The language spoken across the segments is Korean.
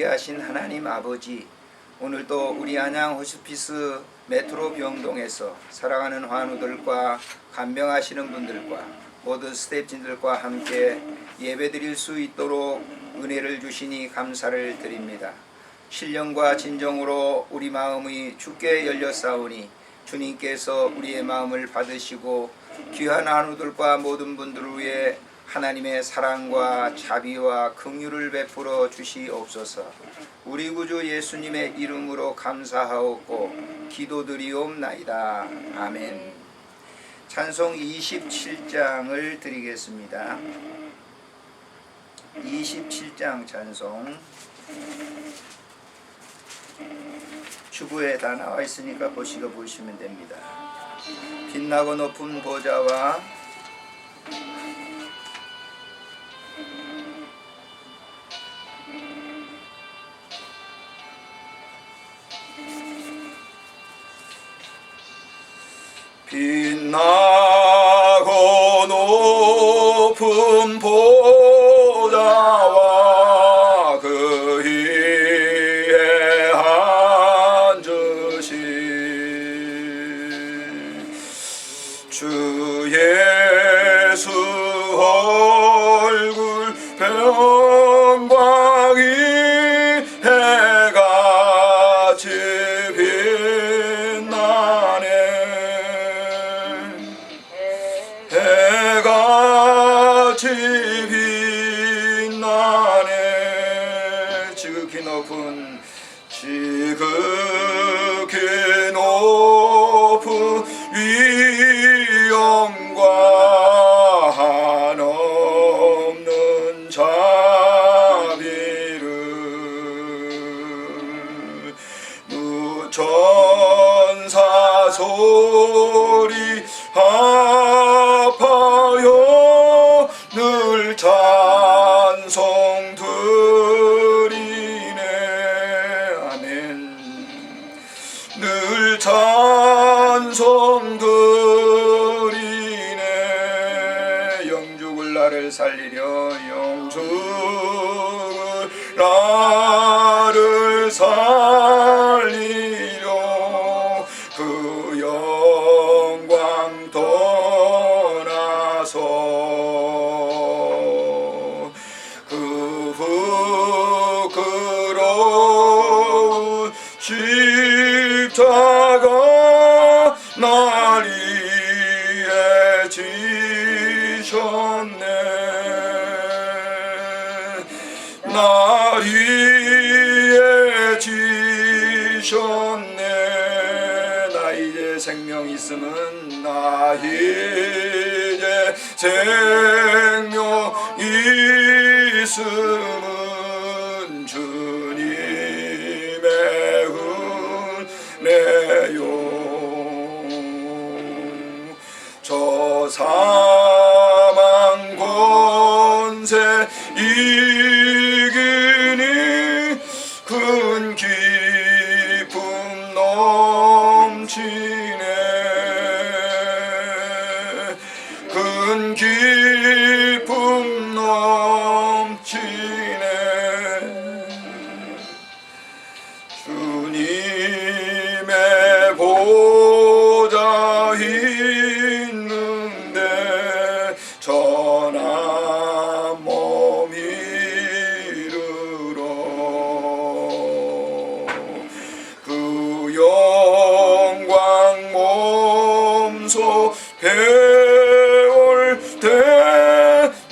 하신 하나님 아버지, 오늘도 우리 안양 호스피스 메트로 병동에서 살아가는 환우들과 간병하시는 분들과 모든 스태프진들과 함께 예배드릴 수 있도록 은혜를 주시니 감사를 드립니다. 신령과 진정으로 우리 마음이 주께 열렸사오니 주님께서 우리의 마음을 받으시고 귀한 환우들과 모든 분들을 위해 하나님의 사랑과 자비와 긍휼을 베풀어 주시옵소서. 우리 구주 예수님의 이름으로 감사하옵고 기도드리옵나이다. 아멘. 찬송 27장을 드리겠습니다. 27장 찬송 주부에 다 나와 있으니까 보시면 됩니다. 빛나고 높은 보좌와 빛나고 높은 보좌와 그 위에 앉으신 주 예수 얼굴 평광이 해같이 해같이 빛나네. 지극히 높은 위엄과 한없는 자비를 천사 소리 합하여 늘 찬송 드리네. 아멘. 늘 찬송 드리네. 영죽을 나를 살리려 영죽을 나를 살리려 그 영광 떠나서 그 부끄러운 십자가 날 위해 지셨네. 날 위해 지셨네. 나 이제 생명 있으면 나 이제 생명 있으면 주님의 은혜요. 저 사망 권세 이기니 큰 기쁨 넘치네. 큰 기쁨 넘치네. 주님의 보좌 있는데 전한 몸 이르러 그 영광 몸소 배울 때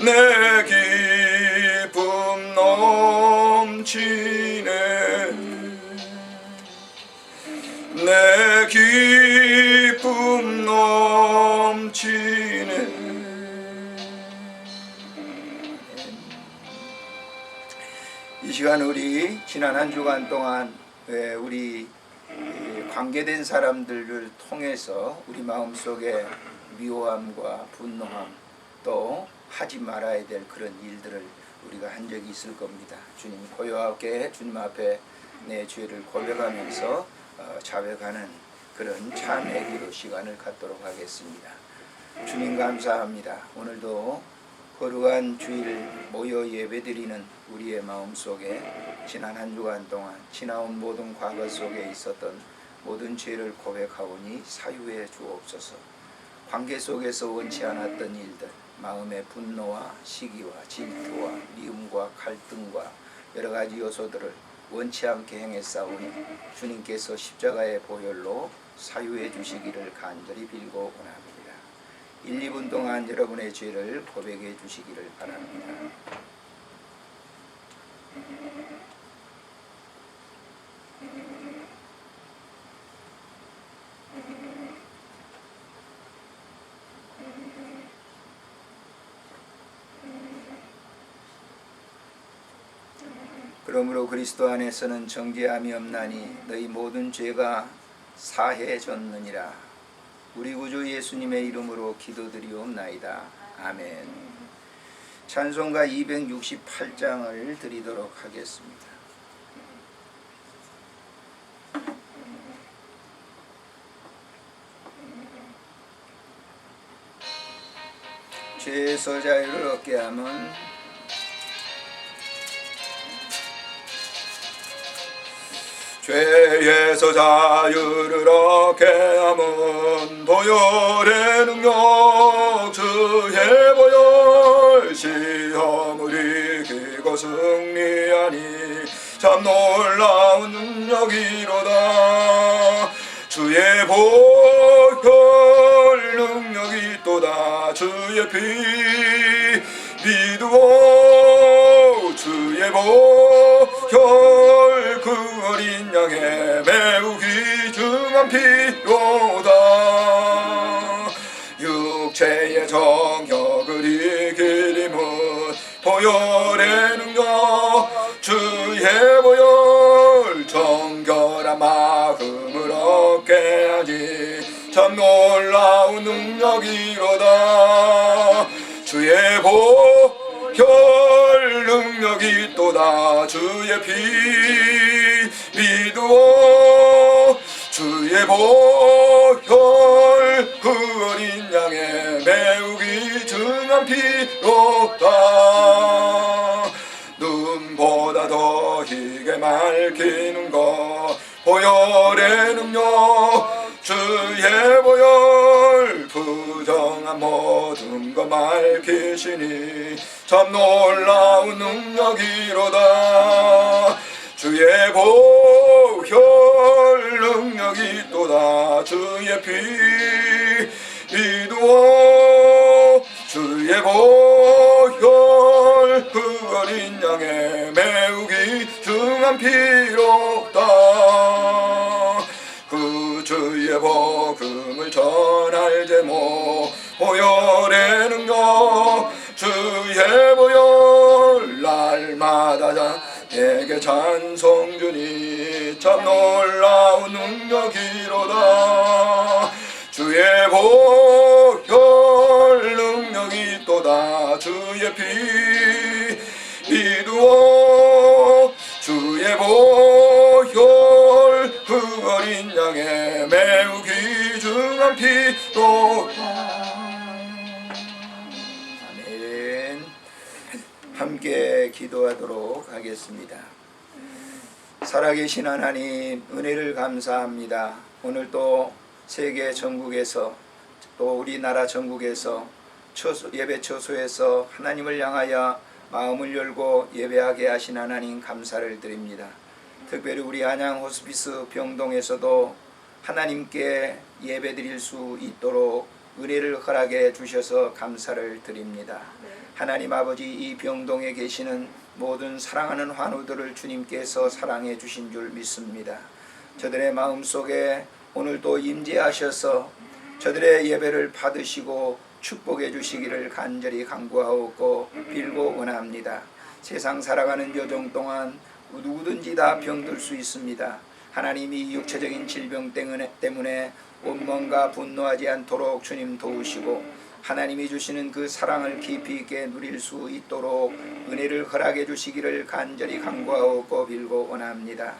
내 기쁨 넘치네. 내 기쁨 넘치네. 이 시간 우리 지난 한 주간 동안 우리 관계된 사람들을 통해서 우리 마음속에 미워함과 분노함 또 하지 말아야 될 그런 일들을 우리가 한 적이 있을 겁니다. 주님 고요하게 주님 앞에 내 죄를 고백하면서 자백하는 그런 참회 기도 시간을 갖도록 하겠습니다. 주님 감사합니다. 오늘도 거룩한 주일 모여 예배드리는 우리의 마음속에 지난 한 주간 동안 지나온 모든 과거 속에 있었던 모든 죄를 고백하오니 사유해 주옵소서. 관계 속에서 원치 않았던 일들, 마음의 분노와 시기와 질투와 미움과 갈등과 여러 가지 요소들을 원치 않게 행했사오니 주님께서 십자가의 보혈로 사유해 주시기를 간절히 빌고 원합니다. 1, 2분 동안 여러분의 죄를 고백해 주시기를 바랍니다. 그러므로 그리스도 안에서는 정죄함이 없나니 너희 모든 죄가 사해졌느니라. 우리 구주 예수님의 이름으로 기도드리옵나이다. 아멘. 찬송가 268장을 드리도록 하겠습니다. 죄에서 자유를 얻게 함은 죄에서 자유를 얻게 함은 보혈의 능력 주의 보혈 시험을 이기고 승리하니 참 놀라운 능력이로다. 주의 보혈 능력이 또다. 주의 피 믿으오 주의 보혈 그 어린 양의 매우 귀중한 피로다. 육체의 정욕을 이길 힘은 보혈의 능력 주의 보혈 정결한 마음을 얻게 하니 참 놀라운 능력이로다. 주의 보혈 능력이 또다. 주의 피 믿으오 주의 보혈 그 어린 양의 매우 귀중한 피로다. 눈보다 더 희게 맑히는 것 보혈의 능력 주의 보혈 부정한 모든 것 밝히시니 참 놀라운 능력이로다. 주의 보혈 능력이 또다. 주의 피 믿으오 주의 보혈 그 어린 양의 매우 귀중한 피로다. 그 주의 복음을 전할 제목 보혈의 능력 주의 보혈 날마다 내게 찬송 주니 참 놀라운 능력이로다. 주의 보혈 능력이 또다. 주의 피 믿으오 주의 보혈 그 어린 양의 매우 귀중한 피로다. 아멘. 함께 기도하도록 하겠습니다. 살아계신 하나님 은혜를 감사합니다. 오늘 또 세계 전국에서 또 우리나라 전국에서 예배 처소에서 하나님을 향하여 마음을 열고 예배하게 하신 하나님 감사를 드립니다. 특별히 우리 안양 호스피스 병동에서도 하나님께 예배 드릴 수 있도록 은혜를 허락해 주셔서 감사를 드립니다. 하나님 아버지 이 병동에 계시는 모든 사랑하는 환우들을 주님께서 사랑해 주신 줄 믿습니다. 저들의 마음속에 오늘도 임재하셔서 저들의 예배를 받으시고 축복해 주시기를 간절히 간구하고 빌고 원합니다. 세상 살아가는 여정 동안 누구든지 다 병들 수 있습니다. 하나님이 육체적인 질병 때문에 온몸과 분노하지 않도록 주님 도우시고 하나님이 주시는 그 사랑을 깊이 있게 누릴 수 있도록 은혜를 허락해 주시기를 간절히 간구하고 빌고 원합니다.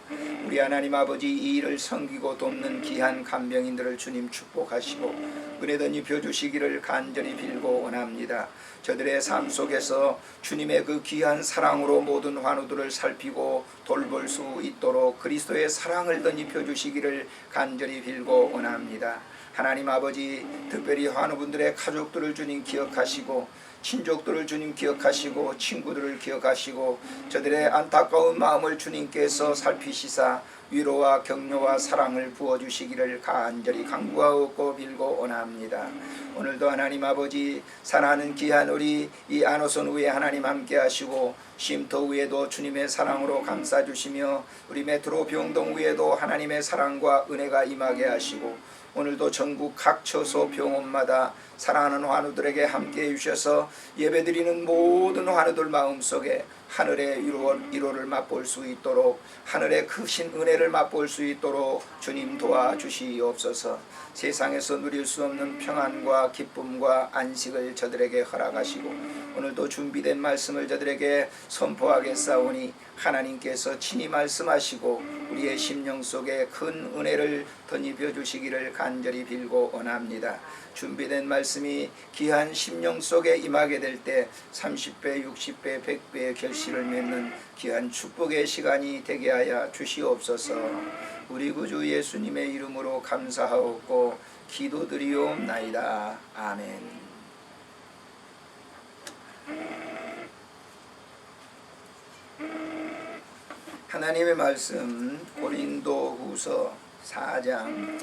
우리 하나님 아버지, 이 일을 섬기고 돕는 귀한 간병인들을 주님 축복하시고 은혜 덧입혀 주시기를 간절히 빌고 원합니다. 저들의 삶 속에서 주님의 그 귀한 사랑으로 모든 환우들을 살피고 돌볼 수 있도록 그리스도의 사랑을 덧입혀 주시기를 간절히 빌고 원합니다. 하나님 아버지, 특별히 환우분들의 가족들을 주님 기억하시고 친족들을 주님 기억하시고 친구들을 기억하시고 저들의 안타까운 마음을 주님께서 살피시사 위로와 격려와 사랑을 부어주시기를 간절히 간구하고 빌고 원합니다. 오늘도 하나님 아버지, 사랑하는 귀한 우리 이 안호선 위에 하나님 함께 하시고 쉼터 위에도 주님의 사랑으로 감싸주시며 우리 메트로 병동 위에도 하나님의 사랑과 은혜가 임하게 하시고 오늘도 전국 각 처소 병원마다 사랑하는 환우들에게 함께해 주셔서 예배드리는 모든 환우들 마음속에 하늘의 위로를 맛볼 수 있도록 하늘의 크신 은혜를 맛볼 수 있도록 주님 도와주시옵소서. 세상에서 누릴 수 없는 평안과 기쁨과 안식을 저들에게 허락하시고 오늘도 준비된 말씀을 저들에게 선포하겠사오니 하나님께서 친히 말씀하시고 우리의 심령 속에 큰 은혜를 덧입혀 주시기를 간절히 빌고 원합니다. 준비된 말씀이 귀한 심령 속에 임하게 될 때 30배, 60배, 100배의 결실을 맺는 귀한 축복의 시간이 되게 하여 주시옵소서. 우리 구주 예수님의 이름으로 감사하옵고 기도드리옵나이다. 아멘. 하나님의 말씀 고린도후서 4장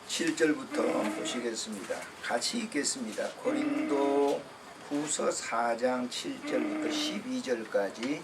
7절부터 보시겠습니다. 같이 읽겠습니다. 고린도후서 4장 7절부터 12절까지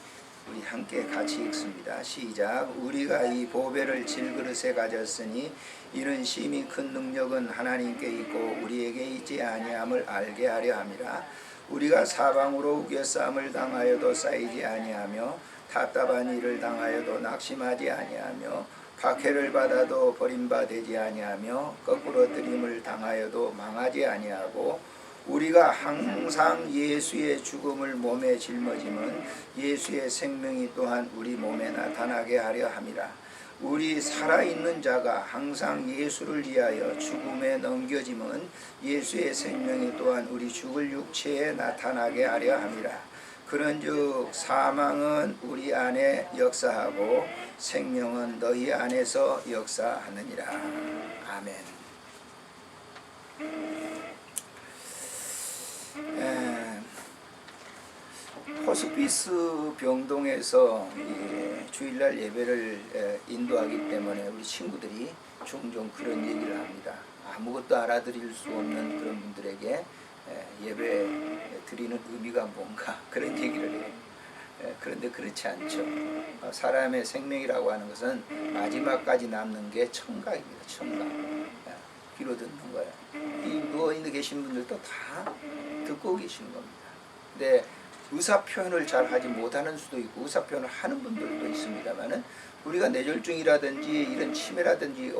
우리 함께 같이 읽습니다. 시작. 우리가 이 보배를 질그릇에 가졌으니 이는 심히 큰 능력은 하나님께 있고 우리에게 있지 아니함을 알게 하려 함이라. 우리가 사방으로 우겨싸움을 당하여도 쌓이지 아니하며 답답한 일을 당하여도 낙심하지 아니하며 박해를 받아도 버림받지 아니하며 거꾸로 들임을 당하여도 망하지 아니하고 우리가 항상 예수의 죽음을 몸에 짊어짐은 예수의 생명이 또한 우리 몸에 나타나게 하려 함이라. 우리 살아있는 자가 항상 예수를 위하여 죽음에 넘겨짐은 예수의 생명이 또한 우리 죽을 육체에 나타나게 하려 함이라. 그런즉 사망은 우리 안에 역사하고 생명은 너희 안에서 역사하느니라. 아멘. 호스피스 병동에서 주일날 예배를 인도하기 때문에 우리 친구들이 종종 그런 얘기를 합니다. 아무것도 알아들일 수 없는 그런 분들에게 예배 드리는 의미가 뭔가 그런 얘기를 해요. 그런데 그렇지 않죠. 사람의 생명이라고 하는 것은 마지막까지 남는 게 청각입니다. 청각. 귀로 듣는 거예요. 이 누워있는 계신 분들도 다 듣고 계시는 겁니다. 근데 의사 표현을 잘 하지 못하는 수도 있고 의사 표현을 하는 분들도 있습니다만은 우리가 뇌졸중이라든지 이런 치매라든지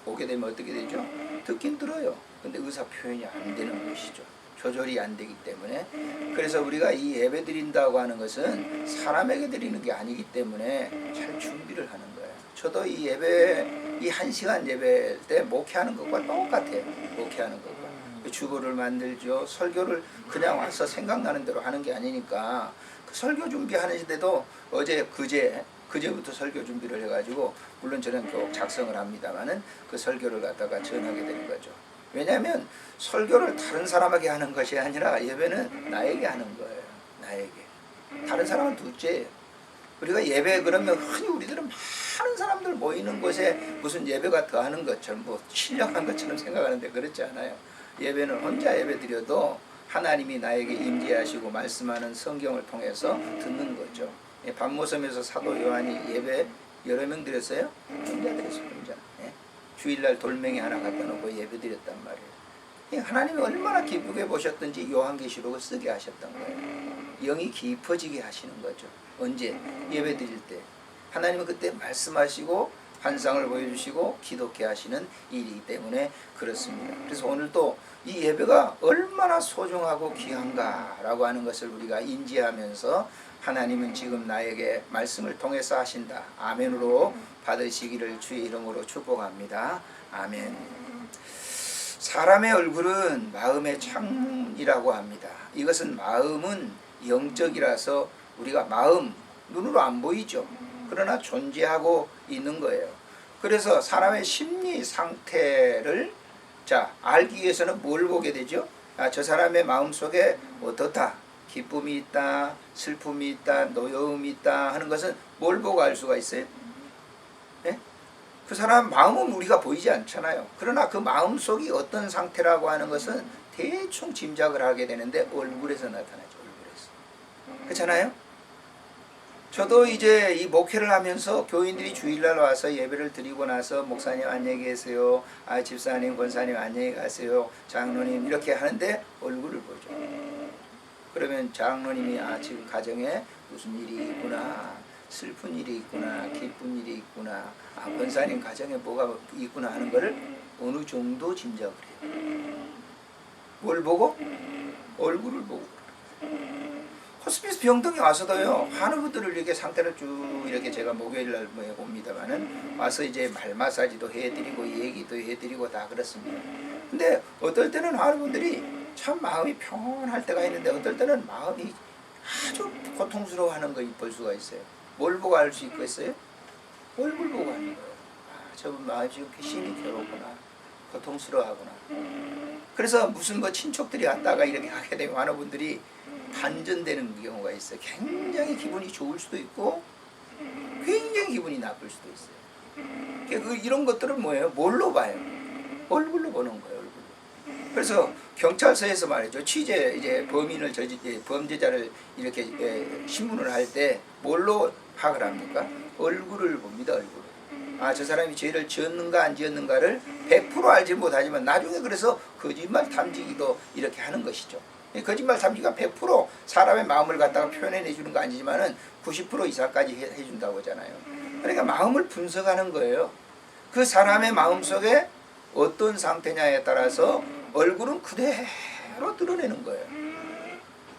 오게 되면 어떻게 되죠? 듣긴 들어요. 근데 의사 표현이 안 되는 것이죠. 조절이 안 되기 때문에. 그래서 우리가 이 예배 드린다고 하는 것은 사람에게 드리는 게 아니기 때문에 잘 준비를 하는 거예요. 저도 이 예배, 이 1시간 예배 때 목회하는 것과 똑같아요. 목회하는 것과. 주보를 만들죠. 설교를 그냥 와서 생각나는 대로 하는 게 아니니까 그 설교 준비하는데도 어제 그제부터 설교 준비를 해가지고 물론 저는 꼭 작성을 합니다만은 그 설교를 갖다가 전하게 되는 거죠. 왜냐하면 설교를 다른 사람에게 하는 것이 아니라 예배는 나에게 하는 거예요. 나에게. 다른 사람은 둘째예요. 우리가 예배 그러면 흔히 우리들은 많은 사람들 모이는 곳에 무슨 예배가 더하는 것처럼 뭐 신령한 것처럼 생각하는데 그렇지 않아요. 예배는 혼자 예배 드려도 하나님이 나에게 임재하시고 말씀하는 성경을 통해서 듣는 거죠. 밤모섬에서 사도 요한이 예배 여러 명 드렸어요? 혼자 드렸어요. 혼자. 주일날 돌멩이 하나 갖다 놓고 예배 드렸단 말이에요. 하나님이 얼마나 기쁘게 보셨던지 요한계시록을 쓰게 하셨던 거예요. 영이 깊어지게 하시는 거죠. 언제? 예배 드릴 때. 하나님은 그때 말씀하시고 환상을 보여주시고 기독케 하시는 일이기 때문에 그렇습니다. 그래서 오늘도 이 예배가 얼마나 소중하고 귀한가라고 하는 것을 우리가 인지하면서 하나님은 지금 나에게 말씀을 통해서 하신다. 아멘으로 받으시기를 주의 이름으로 축복합니다. 아멘. 사람의 얼굴은 마음의 창문이라고 합니다. 이것은 마음은 영적이라서 우리가 마음, 눈으로 안 보이죠. 그러나 존재하고 있는 거예요. 그래서 사람의 심리 상태를 알기 위해서는 뭘 보게 되죠? 저 사람의 마음속에 어떻다. 기쁨이 있다, 슬픔이 있다, 노여움이 있다 하는 것은 뭘 보고 알 수가 있어요? 네? 그 사람 마음은 우리가 보이지 않잖아요. 그러나 그 마음속이 어떤 상태라고 하는 것은 대충 짐작을 하게 되는데 얼굴에서 나타나죠. 얼굴에서. 그렇잖아요? 저도 이제 이 목회를 하면서 교인들이 주일날 와서 예배를 드리고 나서 목사님 안녕히 계세요, 집사님, 권사님 안녕히 가세요, 장로님 이렇게 하는데 얼굴을 보죠. 그러면 장로님이 지금 가정에 무슨 일이 있구나, 슬픈 일이 있구나, 기쁜 일이 있구나, 권사님 가정에 뭐가 있구나 하는 것을 어느 정도 짐작을 해요. 뭘 보고? 얼굴을 보고. 호스피스 병동에 와서도요, 많은 분들을 이렇게 상태를 쭉 이렇게 제가 목요일날 봅니다만은 와서 이제 말 마사지도 해드리고 얘기도 해드리고 다 그렇습니다. 근데 어떨 때는 많은 분들이 참 마음이 평온할 때가 있는데 어떨 때는 마음이 아주 고통스러워하는 거 볼 수가 있어요. 뭘 보고 알 수 있겠어요? 얼굴 보고 하는 거예요. 저분 마음이 지금 심히 괴롭구나, 고통스러워하구나. 그래서 무슨 친척들이 왔다가 이렇게 하게 되면 많은 분들이 반전되는 경우가 있어요. 굉장히 기분이 좋을 수도 있고 굉장히 기분이 나쁠 수도 있어요. 이런 것들은 뭐예요? 뭘로 봐요? 얼굴로 보는 거예요. 얼굴로. 그래서 경찰서에서 말이죠, 취재 이제 범죄자를 이렇게 신문을 할 때 뭘로 파악을 합니까? 얼굴을 봅니다. 얼굴. 저 사람이 죄를 지었는가 안 지었는가를 100% 알지 못하지만 나중에 그래서 거짓말 탐지기도 이렇게 하는 것이죠. 거짓말 탐지기가 100% 사람의 마음을 갖다가 표현해 주는 거 아니지만은 90% 이상까지 해준다고 하잖아요. 그러니까 마음을 분석하는 거예요. 그 사람의 마음속에 어떤 상태냐에 따라서 얼굴은 그대로 드러내는 거예요.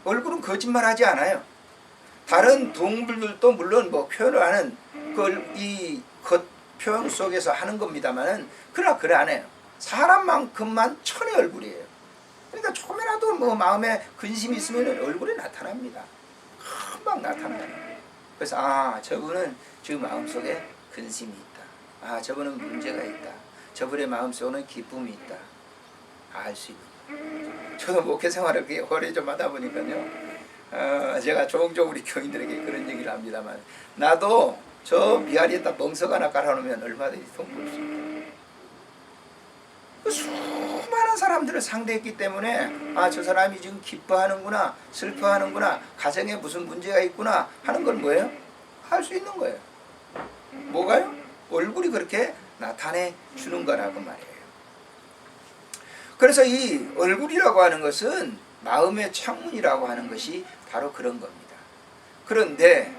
얼굴은 거짓말하지 않아요. 다른 동물들도 물론 표현을 하는 이 표현 속에서 하는 겁니다만은 그러나 그래 안 해요. 사람만큼만 천의 얼굴이에요. 그러니까 조금이라도 마음에 근심이 있으면 얼굴에 나타납니다. 금방 나타나요. 그래서 저분은 지금 마음속에 근심이 있다. 저분은 문제가 있다. 저분의 마음속에는 기쁨이 있다. 알 수 있는. 저도 목회 생활을 오래 좀 하다 보니까요. 제가 종종 우리 교인들에게 그런 얘기를 합니다만 나도 저 미아리에다 멍석 하나 깔아놓으면 얼마든지 돈 벌 수 있다. 수많은 사람들을 상대했기 때문에 저 사람이 지금 기뻐하는구나, 슬퍼하는구나, 가정에 무슨 문제가 있구나 하는 건 뭐예요? 할 수 있는 거예요. 뭐가요? 얼굴이 그렇게 나타내 주는 거라고 말이에요. 그래서 이 얼굴이라고 하는 것은 마음의 창문이라고 하는 것이 바로 그런 겁니다. 그런데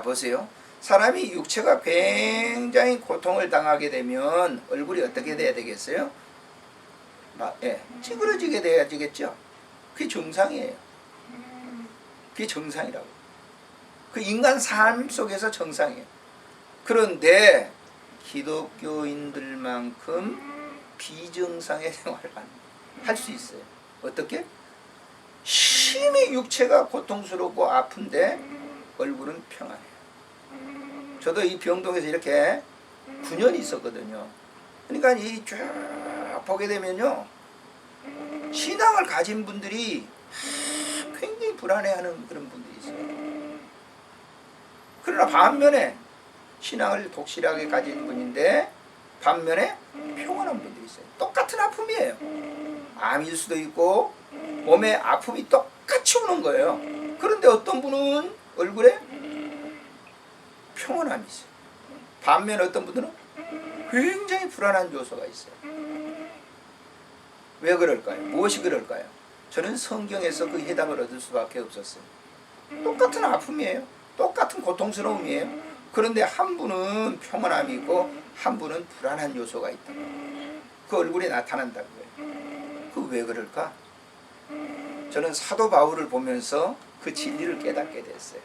보세요. 사람이 육체가 굉장히 고통을 당하게 되면 얼굴이 어떻게 돼야 되겠어요? 찌그러지게 돼야 되겠죠. 그게 정상이에요. 그게 정상이라고. 그 인간 삶 속에서 정상이에요. 그런데 기독교인들만큼 비정상의 생활을 할 수 있어요. 어떻게? 심히 육체가 고통스럽고 아픈데 얼굴은 평안해요. 저도 이 병동에서 이렇게 9년 있었거든요. 그러니까 이 쭉 보게 되면요, 신앙을 가진 분들이 굉장히 불안해하는 그런 분들이 있어요. 그러나 반면에 신앙을 독실하게 가진 분인데 반면에 평안한 분들이 있어요. 똑같은 아픔이에요. 암일 수도 있고 몸에 아픔이 똑같이 오는 거예요. 그런데 어떤 분은 얼굴에 평온함이 있어요. 반면 어떤 분들은 굉장히 불안한 요소가 있어요. 왜 그럴까요? 무엇이 그럴까요? 저는 성경에서 그 해답을 얻을 수밖에 없었어요. 똑같은 아픔이에요. 똑같은 고통스러움이에요. 그런데 한 분은 평안함이 있고 한 분은 불안한 요소가 있다. 그 얼굴에 나타난다는 거예요. 그 왜 그럴까? 저는 사도 바울을 보면서 그 진리를 깨닫게 됐어요.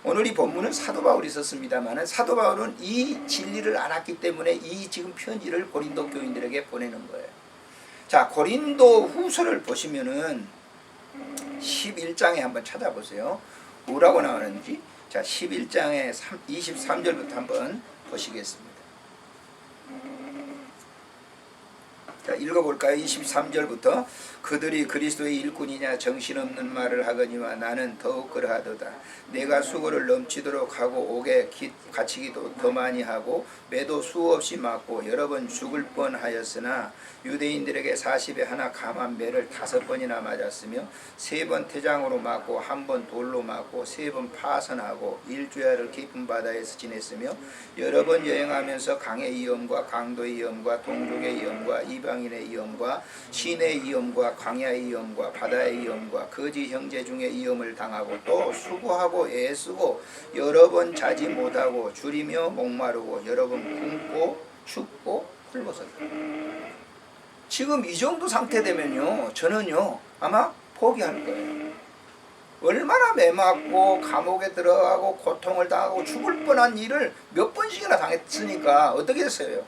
오늘 이 본문은 사도 바울이 썼습니다만 사도 바울은 이 진리를 알았기 때문에 이 지금 편지를 고린도 교인들에게 보내는 거예요. 자, 고린도 후서를 보시면은 11장에 한번 찾아보세요. 뭐라고 나오는지. 자, 11장에 23절부터 한번 보시겠습니다. 자, 읽어볼까요? 23절부터 그들이 그리스도의 일꾼이냐 정신없는 말을 하거니와 나는 더욱 그러하도다. 내가 수고를 넘치도록 하고 옥에 갇히기도 더 많이 하고 매도 수없이 맞고 여러 번 죽을 뻔하였으나 유대인들에게 40에 하나 감한 매를 5번이나 맞았으며 3번 태장으로 맞고 1번 돌로 맞고 3번 파선하고 일주야를 깊은 바다에서 지냈으며 여러 번 여행하면서 강의 위험과 강도의 위험과 동족의 위험과 이방인의 위험과 신의 위험과 광야의 위험과 바다의 위험과 거지 형제 중에 위험을 당하고 또 수고하고 애쓰고 여러 번 자지 못하고 줄이며 목마르고 여러 번 굶고 춥고 헐벗었다. 지금 이 정도 상태 되면요 저는요 아마 포기할 거예요. 얼마나 매맞고 감옥에 들어가고 고통을 당하고 죽을 뻔한 일을 몇 번씩이나 당했으니까 어떻게 했어요?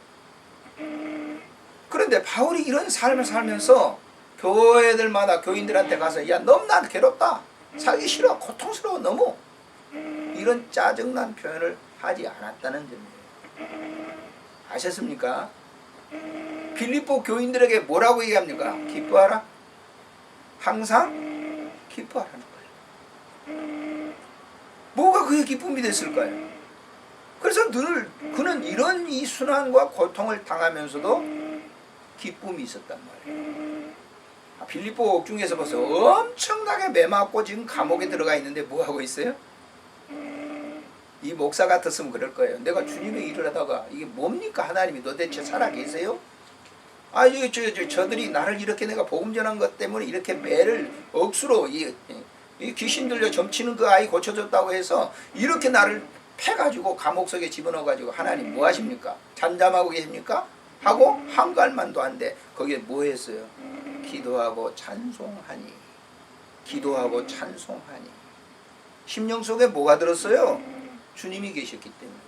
그런데 바울이 이런 삶을 살면서 교회들마다 교인들한테 가서 야 너무 난 괴롭다, 살기 싫어, 고통스러워, 너무 이런 짜증난 표현을 하지 않았다는 점이에요. 아셨습니까? 빌립보 교인들에게 뭐라고 얘기합니까? 기뻐하라. 항상 기뻐하라는 거예요. 뭐가 그의 기쁨이 됐을까요? 그래서 늘 그는 이런 이 순환과 고통을 당하면서도 기쁨이 있었단 말이에요. 빌립보 옥중에서 벌써 엄청나게 매맞고 지금 감옥에 들어가 있는데 뭐하고 있어요? 이 목사 같았으면 그럴 거예요. 내가 주님의 일을 하다가 이게 뭡니까? 하나님이 도대체 살아계세요? 아, 저들이 나를 이렇게 내가 복음 전한 것 때문에 이렇게 매를 억수로 이 귀신 들려 점치는 그 아이 고쳐줬다고 해서 이렇게 나를 패가지고 감옥 속에 집어넣어가지고 하나님 뭐 하십니까? 잠잠하고 계십니까? 하고 한갈만도 안 돼. 거기에 뭐 했어요? 기도하고 찬송하니. 기도하고 찬송하니. 심령 속에 뭐가 들었어요? 주님이 계셨기 때문에.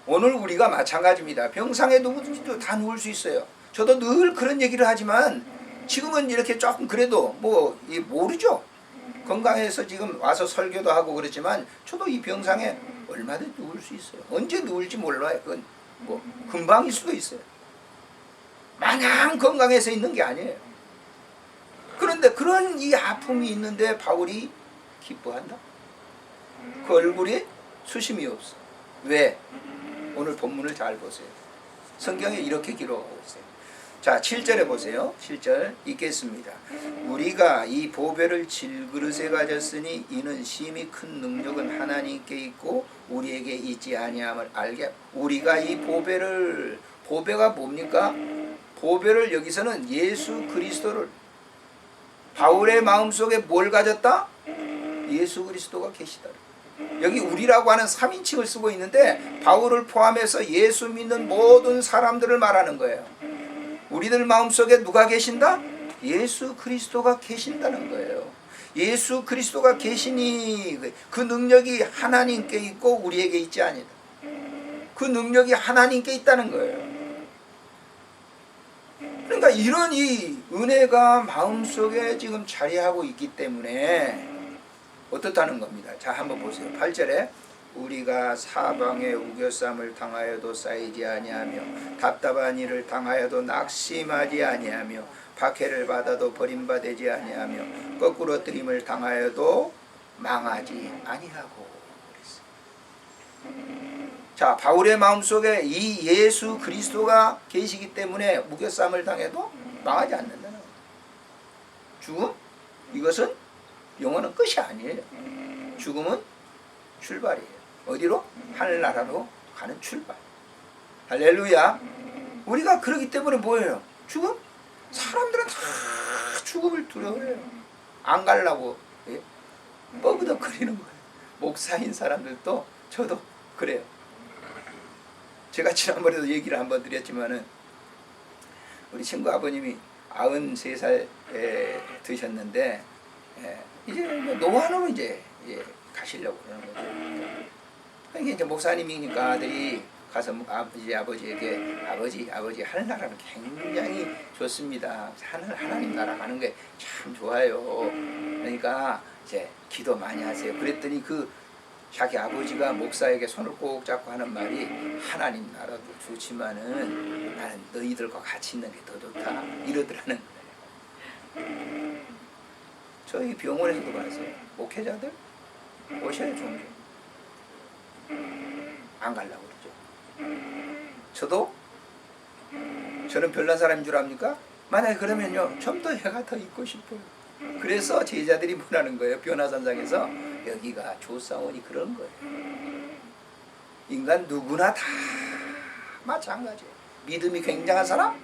오늘 우리가 마찬가지입니다. 병상에 누구든지 다 누울 수 있어요. 저도 늘 그런 얘기를 하지만 지금은 이렇게 조금 그래도 뭐 모르죠. 건강해서 지금 와서 설교도 하고 그렇지만 저도 이 병상에 얼마든지 누울 수 있어요. 언제 누울지 몰라요. 그건 뭐 금방일 수도 있어요. 마냥 건강해서 있는 게 아니에요. 그런데 그런 이 아픔이 있는데 바울이 기뻐한다? 그 얼굴에 수심이 없어. 왜? 오늘 본문을 잘 보세요. 성경에 이렇게 기록하고 있어요. 자, 7절에 보세요. 7절 읽겠습니다. 우리가 이 보배를 질그릇에 가졌으니 이는 심히 큰 능력은 하나님께 있고 우리에게 있지 아니함을 알게. 우리가 이 보배를, 보배가 뭡니까? 보배를 여기서는 예수 그리스도를, 바울의 마음속에 뭘 가졌다? 예수 그리스도가 계시다. 여기 우리라고 하는 3인칭을 쓰고 있는데 바울을 포함해서 예수 믿는 모든 사람들을 말하는 거예요. 우리들 마음속에 누가 계신다? 예수 그리스도가 계신다는 거예요. 예수 그리스도가 계시니 그 능력이 하나님께 있고 우리에게 있지 아니다. 그 능력이 하나님께 있다는 거예요. 그러니까 이런 이 은혜가 마음속에 지금 자리하고 있기 때문에 어떻다는 겁니다. 자, 한번 보세요. 8절에 우리가 사방에 우겨쌈을 당하여도 쌓이지 아니하며 답답한 일을 당하여도 낙심하지 아니하며 박해를 받아도 버림받지 아니하며 거꾸로 뜨림을 당하여도 망하지 아니하고. 자, 바울의 마음속에 이 예수 그리스도가 계시기 때문에 무교쌈을 당해도 망하지 않는다는 거예요. 죽음? 이것은 영원한 끝이 아니에요. 죽음은 출발이에요. 어디로? 하늘나라로 가는 출발. 할렐루야. 우리가 그러기 때문에 뭐예요? 죽음? 사람들은 다 죽음을 두려워해요. 안 가려고 뻐그덕거리는 거예요. 목사인 사람들도 저도 그래요. 제가 지난번에도 얘기를 한번 드렸지만은 우리 친구 아버님이 93살 드셨는데 이제 노안으로 이제 가시려고 그러는 거죠. 그러니까 이제 목사님이니까 아들이 가서 아버지에게 아버지 하늘나라는 굉장히 좋습니다. 하나님 나라 가는 게 참 좋아요. 그러니까 이제 기도 많이 하세요. 그랬더니 그 자기 아버지가 목사에게 손을 꼭 잡고 하는 말이 하나님 나라도 좋지만은 나는 너희들과 같이 있는 게 더 좋다 이러더라는 거예요. 저희 병원에서도 봤어요. 목회자들 오셔야 종종 안 가려고 그러죠. 저는 별난 사람인 줄 압니까? 만약에 그러면요 좀 더 해가 더 있고 싶어요. 그래서 제자들이 뭐라는 거예요. 변화산상에서 여기가 조사원이 그런 거예요. 인간 누구나 다 마찬가지예요. 믿음이 굉장한 사람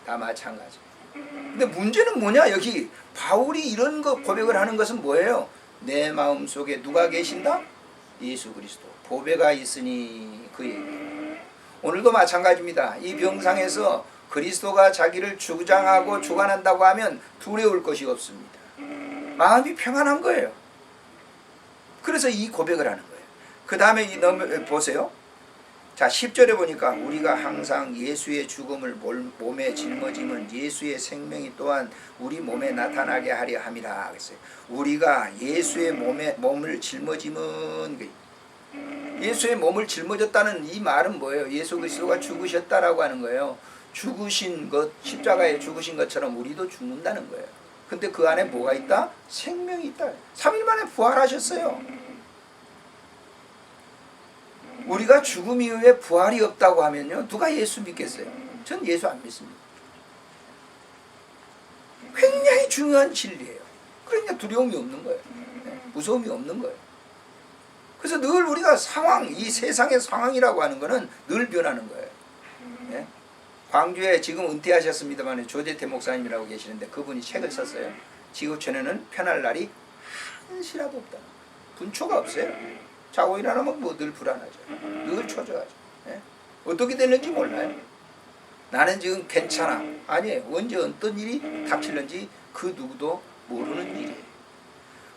다 마찬가지예요. 근데 문제는 뭐냐? 여기 바울이 이런 거 고백을 하는 것은 뭐예요? 내 마음 속에 누가 계신다? 예수 그리스도 보배가 있으니 그 얘기예요. 오늘도 마찬가지입니다. 이 병상에서 그리스도가 자기를 주장하고 주관한다고 하면 두려울 것이 없습니다. 마음이 평안한 거예요. 그래서 이 고백을 하는 거예요. 그 다음에 보세요. 자 10절에 보니까 우리가 항상 예수의 죽음을 몸에 짊어지면 예수의 생명이 또한 우리 몸에 나타나게 하려 함이라 그랬어요. 우리가 예수의 몸을 짊어지면 예수의 몸을 짊어졌다는 이 말은 뭐예요? 예수 그리스도가 죽으셨다라고 하는 거예요. 죽으신 것, 십자가에 죽으신 것처럼 우리도 죽는다는 거예요. 근데 그 안에 뭐가 있다? 생명이 있다. 3일 만에 부활하셨어요. 우리가 죽음 이후에 부활이 없다고 하면요 누가 예수 믿겠어요? 전 예수 안 믿습니다. 굉장히 중요한 진리예요. 그러니까 두려움이 없는 거예요. 무서움이 없는 거예요. 그래서 늘 우리가 이 세상의 상황이라고 하는 거는 늘 변하는 거예요. 광주에 지금 은퇴하셨습니다만 조재태 목사님이라고 계시는데 그분이 책을 썼어요. 지구촌에는 편할 날이 한시라도 없다. 분초가 없어요. 자고 일어나면 뭐 늘 불안하죠. 늘 초조하죠. 어떻게 되는지 몰라요. 나는 지금 괜찮아. 아니에요. 언제 어떤 일이 닥칠는지 그 누구도 모르는 일이에요.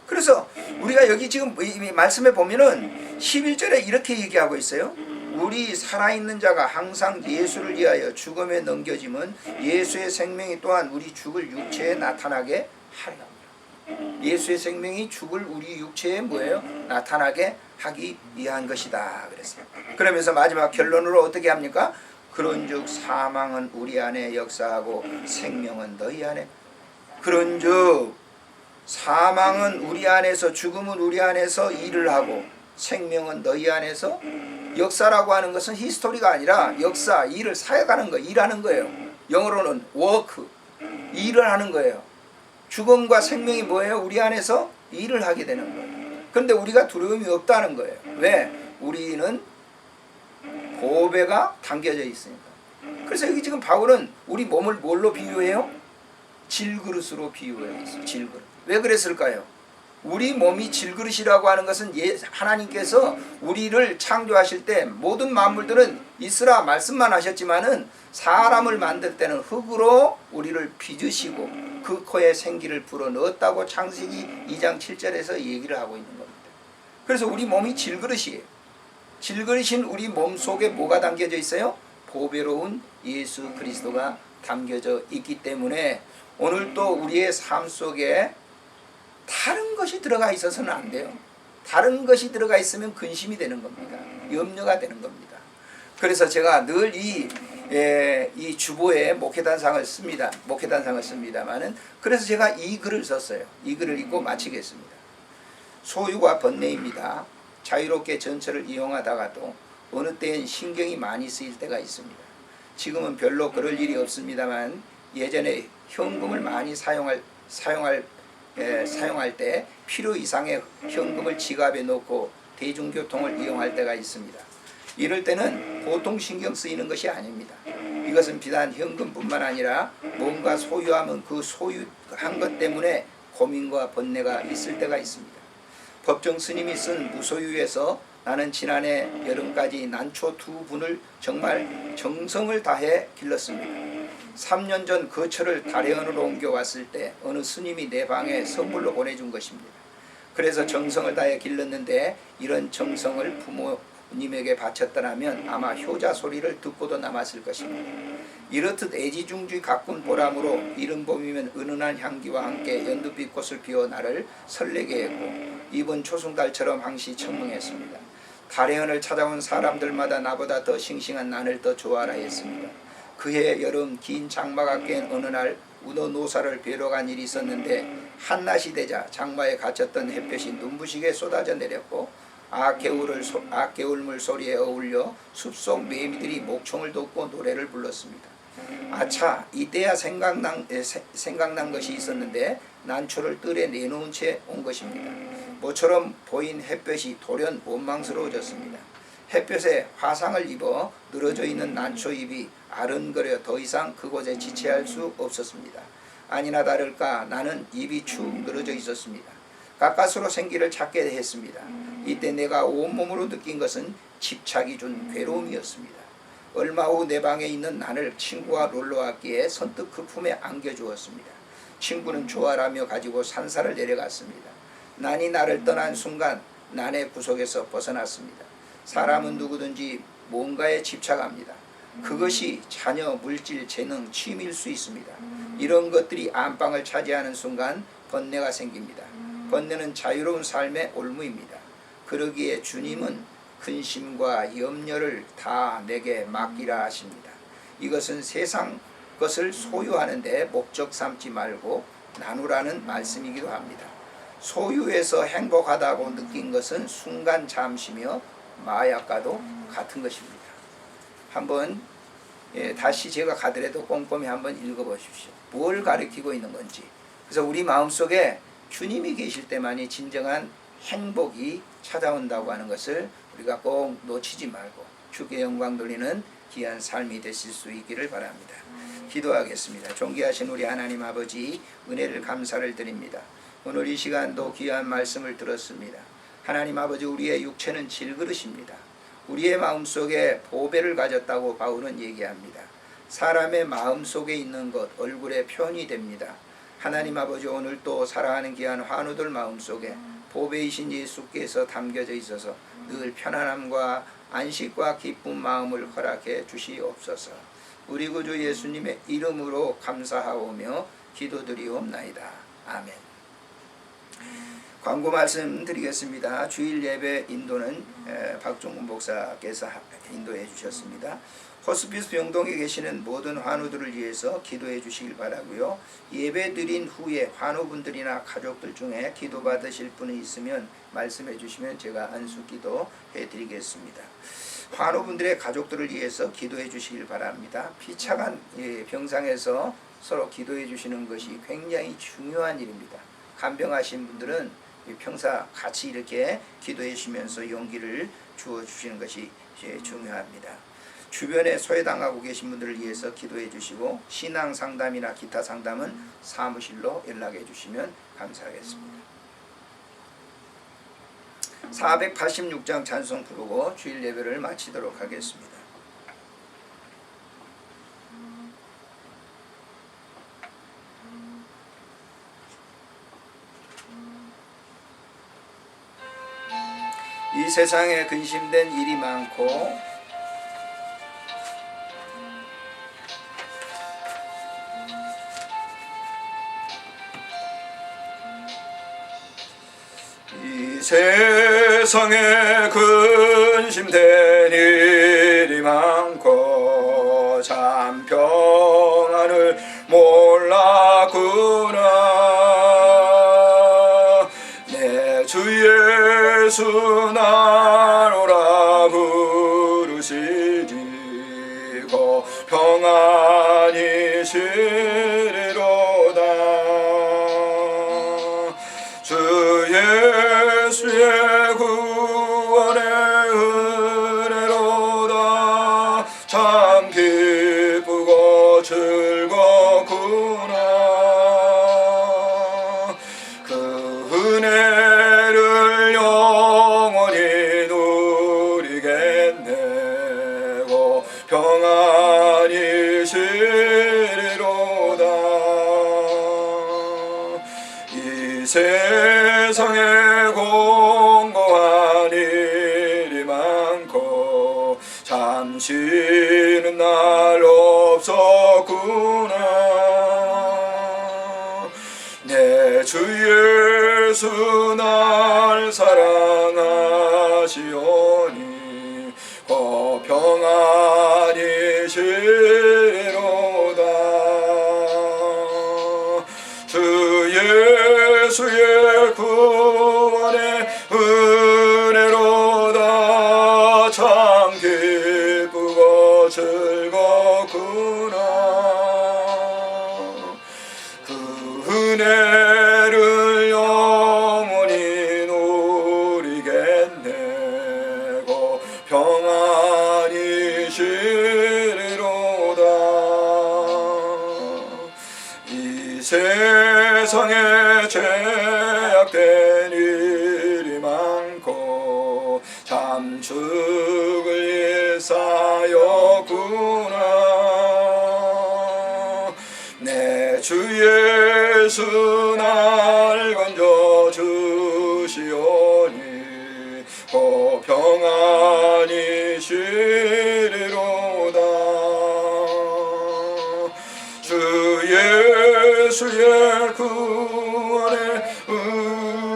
그래서 우리가 여기 지금 이 말씀에 보면은 11절에 이렇게 얘기하고 있어요. 우리 살아있는 자가 항상 예수를 위하여 죽음에 넘겨지면 예수의 생명이 또한 우리 죽을 육체에 나타나게 하려 합니다. 예수의 생명이 죽을 우리 육체에 뭐예요? 나타나게 하기 위한 것이다 그랬어요. 그러면서 마지막 결론으로 어떻게 합니까? 그런즉 사망은 우리 안에 역사하고 생명은 너희 안에. 그런즉 사망은 우리 안에서 죽음은 우리 안에서 일을 하고 생명은 너희 안에서. 역사라고 하는 것은 히스토리가 아니라 역사, 일을 사역하는 거, 일하는 거예요. 영어로는 work, 일을 하는 거예요. 죽음과 생명이 뭐예요? 우리 안에서 일을 하게 되는 거예요. 그런데 우리가 두려움이 없다는 거예요. 왜? 우리는 보배가 담겨져 있으니까. 그래서 여기 지금 바울은 우리 몸을 뭘로 비유해요? 질그릇으로 비유해 있어요. 질그릇. 왜 그랬을까요? 우리 몸이 질그릇이라고 하는 것은 하나님께서 우리를 창조하실 때 모든 만물들은 있으라 말씀만 하셨지만은 사람을 만들 때는 흙으로 우리를 빚으시고 그 코에 생기를 불어넣었다고 창세기 2장 7절에서 얘기를 하고 있는 겁니다. 그래서 우리 몸이 질그릇이에요. 질그릇인 우리 몸 속에 뭐가 담겨져 있어요? 보배로운 예수 그리스도가 담겨져 있기 때문에 오늘 또 우리의 삶 속에 다른 것이 들어가 있어서는 안 돼요. 다른 것이 들어가 있으면 근심이 되는 겁니다. 염려가 되는 겁니다. 그래서 제가 늘 이 주보에 목회단상을 씁니다. 목회단상을 씁니다만은 그래서 제가 이 글을 썼어요. 이 글을 읽고 마치겠습니다. 소유가 번뇌입니다. 자유롭게 전철을 이용하다가도 어느 때엔 신경이 많이 쓰일 때가 있습니다. 지금은 별로 그럴 일이 없습니다만 예전에 현금을 많이 사용할 때 필요 이상의 현금을 지갑에 넣고 대중교통을 이용할 때가 있습니다. 이럴 때는 보통 신경 쓰이는 것이 아닙니다. 이것은 비단 현금뿐만 아니라 뭔가 소유하면 그 소유한 것 때문에 고민과 번뇌가 있을 때가 있습니다. 법정 스님이 쓴 무소유에서 나는 지난해 여름까지 난초 2분을 정말 정성을 다해 길렀습니다. 3년 전 거처를 다래원으로 옮겨왔을 때 어느 스님이 내 방에 선물로 보내준 것입니다. 그래서 정성을 다해 길렀는데 이런 정성을 부모님에게 바쳤더라면 아마 효자 소리를 듣고도 남았을 것입니다. 이렇듯 애지중지 가꾼 보람으로 이른 봄이면 은은한 향기와 함께 연두빛 꽃을 피워 나를 설레게 했고 이번 초승달처럼 항시 청명했습니다. 다래원을 찾아온 사람들마다 나보다 더 싱싱한 난을 더 좋아하라 했습니다. 그해 여름 긴 장마가 깬 어느 날 우도 노사를 뵈러 간 일이 있었는데 한낮이 되자 장마에 갇혔던 햇볕이 눈부시게 쏟아져 내렸고 악개울물 소리에 어울려 숲속 매미들이 목청을 돋고 노래를 불렀습니다. 아차, 이때야 생각난 것이 있었는데 난초를 뜰에 내놓은 채 온 것입니다. 모처럼 보인 햇볕이 돌연 원망스러워졌습니다. 햇볕에 화상을 입어 늘어져 있는 난초잎이 아른거려 더 이상 그곳에 지체할 수 없었습니다. 아니나 다를까 나는 입이 축 늘어져 있었습니다. 가까스로 생기를 찾게 했습니다. 이때 내가 온몸으로 느낀 것은 집착이 준 괴로움이었습니다. 얼마 후 내 방에 있는 난을 친구가 놀러 왔기에 선뜻 그 품에 안겨주었습니다. 친구는 좋아라며 가지고 산사를 내려갔습니다. 난이 나를 떠난 순간 난의 구속에서 벗어났습니다. 사람은 누구든지 뭔가에 집착합니다. 그것이 자녀, 물질, 재능, 취미일 수 있습니다. 이런 것들이 안방을 차지하는 순간 번뇌가 생깁니다. 번뇌는 자유로운 삶의 올무입니다. 그러기에 주님은 근심과 염려를 다 내게 맡기라 하십니다. 이것은 세상 것을 소유하는데 목적 삼지 말고 나누라는 말씀이기도 합니다. 소유해서 행복하다고 느낀 것은 순간 잠시며 마약과도 같은 것입니다. 한번 다시 제가 가더라도 꼼꼼히 한번 읽어보십시오. 뭘 가리키고 있는 건지. 그래서 우리 마음속에 주님이 계실 때만이 진정한 행복이 찾아온다고 하는 것을 우리가 꼭 놓치지 말고 주께 영광 돌리는 귀한 삶이 되실 수 있기를 바랍니다. 기도하겠습니다. 존귀하신 우리 하나님 아버지, 은혜를 감사를 드립니다. 오늘 이 시간도 귀한 말씀을 들었습니다. 하나님 아버지, 우리의 육체는 질그릇입니다. 우리의 마음속에 보배를 가졌다고 바울은 얘기합니다. 사람의 마음속에 있는 것 얼굴에 표현이 됩니다. 하나님 아버지, 오늘 또 사랑하는 귀한 환우들 마음속에 보배이신 예수께서 담겨져 있어서 늘 편안함과 안식과 기쁜 마음을 허락해 주시옵소서. 우리 구주 예수님의 이름으로 감사하오며 기도드리옵나이다. 아멘. 광고 말씀 드리겠습니다. 주일 예배 인도는 박종문 목사께서 인도해 주셨습니다. 호스피스 병동에 계시는 모든 환우들을 위해서 기도해 주시길 바라고요. 예배 드린 후에 환우분들이나 가족들 중에 기도 받으실 분이 있으면 말씀해 주시면 제가 안수 기도 해 드리겠습니다. 환우분들의 가족들을 위해서 기도해 주시길 바랍니다. 피차간 병상에서 서로 기도해 주시는 것이 굉장히 중요한 일입니다. 간병하신 분들은 평사 같이 이렇게 기도해 주시면서 용기를 주어 주시는 것이 중요합니다. 주변에 소외당하고 계신 분들을 위해서 기도해 주시고 신앙 상담이나 기타 상담은 사무실로 연락해 주시면 감사하겠습니다. 486장 찬송 부르고 주일 예배를 마치도록 하겠습니다. 이 세상에 근심된 일이 많고 이 세상에 근심된 일이 많고 참 평안을 몰랐구나. 내 주 예수 나로라 부르시니 고 평안이 시리로다. 주 예수의 구원의 은혜로다. 참 기쁘고 즐겁구나. 그 은혜를 잠시는 날 없었구나. 내 주 예수 날 사랑하시오니 곧 평안히 쉬리로다. 주 예수의 구원의 은혜로다. 참 기쁘고 즐겁구나. 그 은혜를 영원히 누리겠네. 고 평안히 쉬리로다. 이 세상에 죄악된 일이 많고 참 죽을 일사였구나. 내 주 예수 날 건져 주시오니 곧 평안히 쉬리로다. 주 예수의 구원의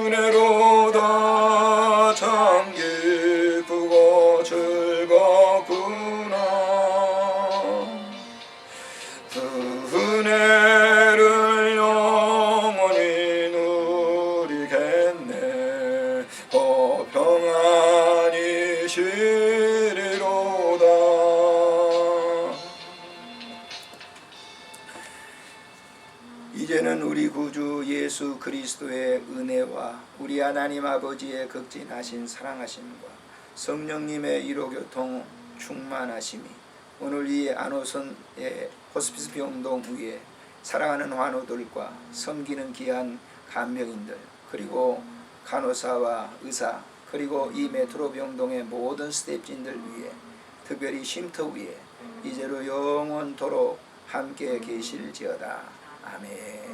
은혜로다. 참 기쁘고 즐겁구나. 그 은혜를 영원히 누리겠네. 곧 평안히 쉬리로다. 이제는 우리 구주 예수 그리스도의 은혜와 우리 하나님 아버지의 극진하신 사랑하심과 성령님의 이로교통 충만하심이 오늘 이 안호선의 호스피스 병동 위에 사랑하는 환우들과 섬기는 귀한 간병인들, 그리고 간호사와 의사, 그리고 이 메트로 병동의 모든 스태프진들 위에, 특별히 쉼터 위에 이제로 영원토록 함께 계실지어다. 아멘.